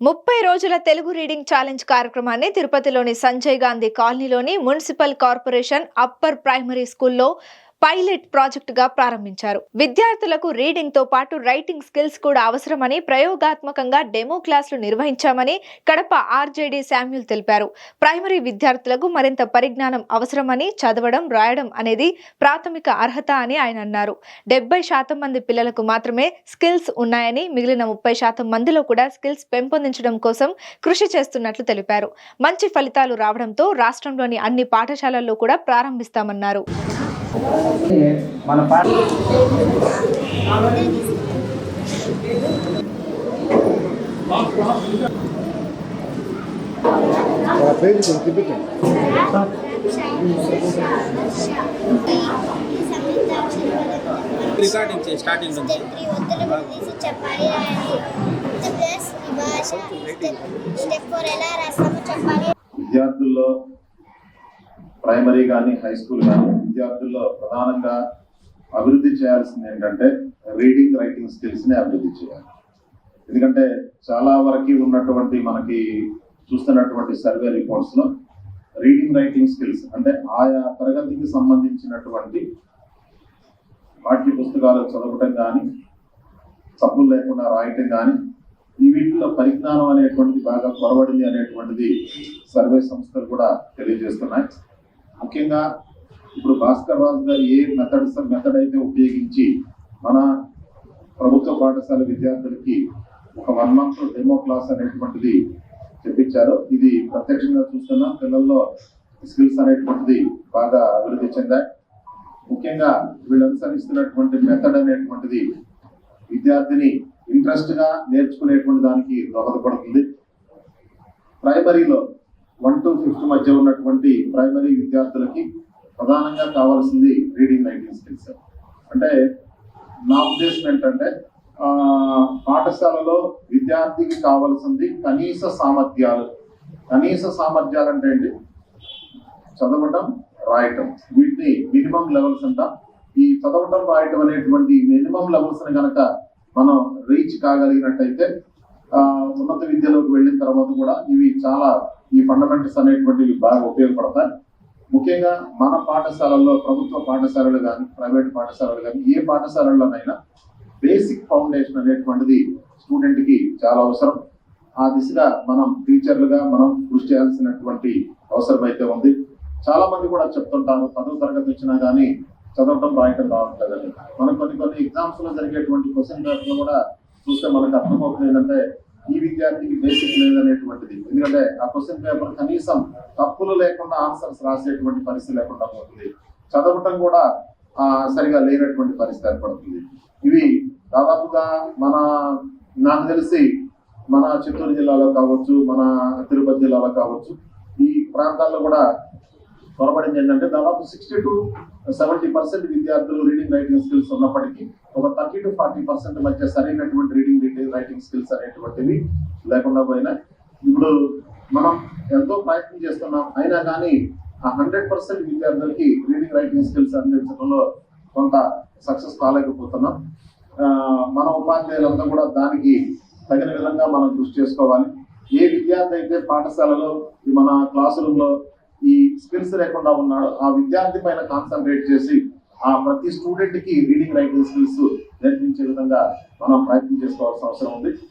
30 రోజుల Telugu reading challenge కార్యక్రమాన్ని తిరుపతిలోని సంజయ్ గాంధీ కాలనీలోని మున్సిపల్ కార్పొరేషన్ అప్పర్ ప్రైమరీ స్కూల్లో పైలట్ ప్రాజెక్టుగా ప్రారంభించారు. విద్యార్థులకు రీడింగ్ తో పాటు రైటింగ్ స్కిల్స్ కూడా అవసరమని ప్రయోగాత్మకంగా డెమో క్లాసులు నిర్వహించామని కడప ఆర్జేడీ శామ్యూల్ తెలిపారు. ప్రైమరీ విద్యార్థులకు మరింత పరిజ్ఞానం అవసరమని, చదవడం, రాయడం అనేది ప్రాథమిక అర్హత అని ఆయన అన్నారు. 70% మంది పిల్లలకు మాత్రమే స్కిల్స్ ఉన్నాయని, మిగిలిన 30% మందిలో కూడా స్కిల్స్ పెంపొందించడం కోసం కృషి చేస్తున్నట్లు తెలిపారు. మంచి ఫలితాలు రావడంతో రాష్ట్రంలోని అన్ని పాఠశాలల్లో కూడా ప్రారంభిస్తామన్నారు. మన రికార్డింగ్ స్టార్టింగ్ నుంచి విద్యార్థుల్లో ప్రైమరీ కానీ హై స్కూల్ కానీ విద్యార్థుల్లో ప్రధానంగా అభివృద్ధి చేయాల్సింది ఏంటంటే రీడింగ్ రైటింగ్ స్కిల్స్ని అభివృద్ధి చేయాలి. ఎందుకంటే చాలా వరకు ఉన్నటువంటి మనకి చూస్తున్నటువంటి సర్వే రిపోర్ట్స్లో రీడింగ్ రైటింగ్ స్కిల్స్ అంటే ఆయా తరగతికి సంబంధించినటువంటి పాఠ్య పుస్తకాలు చదవటం కానీ, తప్పులు లేకుండా రాయటం కానీ, ఈ వీటిలో పరిజ్ఞానం అనేటువంటిది బాగా కొరవడింది అనేటువంటిది సర్వే సంస్థలు కూడా తెలియజేస్తున్నాయి. ముఖ్యంగా ఇప్పుడు భాస్కర్ రాజు గారు ఏ మెథడ్ అయితే ఉపయోగించి మన ప్రభుత్వ పాఠశాల విద్యార్థులకి ఒక 1 month డెమో క్లాస్ అనేటువంటిది చెప్పించారో, ఇది ప్రత్యక్షంగా చూస్తున్న పిల్లల్లో స్కిల్స్ అనేటువంటిది బాగా అభివృద్ధి చెందాయి. ముఖ్యంగా వీళ్ళు అనుసరిస్తున్నటువంటి మెథడ్ అనేటువంటిది విద్యార్థిని ఇంట్రెస్ట్గా నేర్చుకునేటువంటి దానికి దోహదపడుతుంది. ప్రైమరీలో 1 to 5th మధ్య ఉన్నటువంటి ప్రైమరీ విద్యార్థులకి ప్రధానంగా కావాల్సింది రీడింగ్ రైటింగ్ స్కిల్స్. అంటే నా ఉద్దేశం ఏంటంటే పాఠశాలలో విద్యార్థికి కావాల్సింది కనీస సామర్థ్యాలు అంటే ఏంటి? చదవటం, రాయటం, వీటిని మినిమం లెవెల్స్ అంటాం. ఈ చదవటం, రాయటం అనేటువంటి మినిమం లెవెల్స్ ని కనుక మనం రీచ్ కాగలిగినట్టయితే ఉన్నత విద్యలోకి వెళ్ళిన తర్వాత కూడా ఇవి చాలా ఈ ఫండమెంటల్స్ అనేటువంటివి బాగా ఉపయోగపడతాయి. ముఖ్యంగా మన పాఠశాలల్లో, ప్రభుత్వ పాఠశాలలు కానీ, ప్రైవేట్ పాఠశాలలు కానీ, ఏ పాఠశాలల్లోనైనా బేసిక్ ఫౌండేషన్ అనేటువంటిది స్టూడెంట్కి చాలా అవసరం. ఆ దిశగా మనం టీచర్లుగా మనం కృషి చేయాల్సినటువంటి అవసరం అయితే ఉంది. చాలా మంది కూడా చెప్తుంటారు 10వ తరగతి వచ్చినా కానీ చదవటం, రాయటం రావట్లేదని. మనం కొన్ని ఎగ్జామ్స్ లో జరిగేటువంటి క్వశ్చన్ పేపర్లు కూడా చూస్తే మనకు అర్థమవుతుంది ఏంటంటే ఈ విద్యార్థికి బేసిక్ లేదనేటువంటిది. ఎందుకంటే ఆ క్వశ్చన్ పేపర్ కనీసం తప్పులు లేకుండా ఆన్సర్స్ రాసేటువంటి పరిస్థితి లేకుండా పోతుంది. చదవటం కూడా సరిగా లేనటువంటి పరిస్థితి ఏర్పడుతుంది. ఇవి దాదాపుగా నాకు తెలిసి మన చిత్తూరు జిల్లాలో కావచ్చు, మన తిరుపతి జిల్లాలో కావచ్చు, ఈ ప్రాంతాల్లో కూడా పొరపడింది ఏంటంటే దాదాపు 60 to 70% విద్యార్థులు రీడింగ్ రైటింగ్ స్కిల్స్ ఉన్నప్పటికీ ఒక 30 to 40% మధ్య సరైనటువంటి రీడింగ్ రైటింగ్ స్కిల్స్ అనేటువంటివి లేకుండా పోయినాయి. ఇప్పుడు మనం ఎంతో ప్రయత్నం చేస్తున్నాం, అయినా కానీ ఆ 100% విద్యార్థులకి రీడింగ్ రైటింగ్ స్కిల్స్ అందించడంలో కొంత సక్సెస్ కాలేకపోతున్నాం. మన ఉపాధ్యాయులంతా కూడా దానికి తగిన విధంగా మనం కృషి చేసుకోవాలి. ఏ విద్యార్థి అయితే పాఠశాలలో మన క్లాస్ రూమ్ లో ఈ స్కిల్స్ లేకుండా ఉన్నాడు, ఆ విద్యార్థి పైన కాన్సన్ట్రేట్ చేసి ఆ ప్రతి స్టూడెంట్ కి రీడింగ్ రైటింగ్ స్కిల్స్ నేర్పించే విధంగా మనం ప్రయత్నం చేసుకోవాల్సిన అవసరం ఉంది.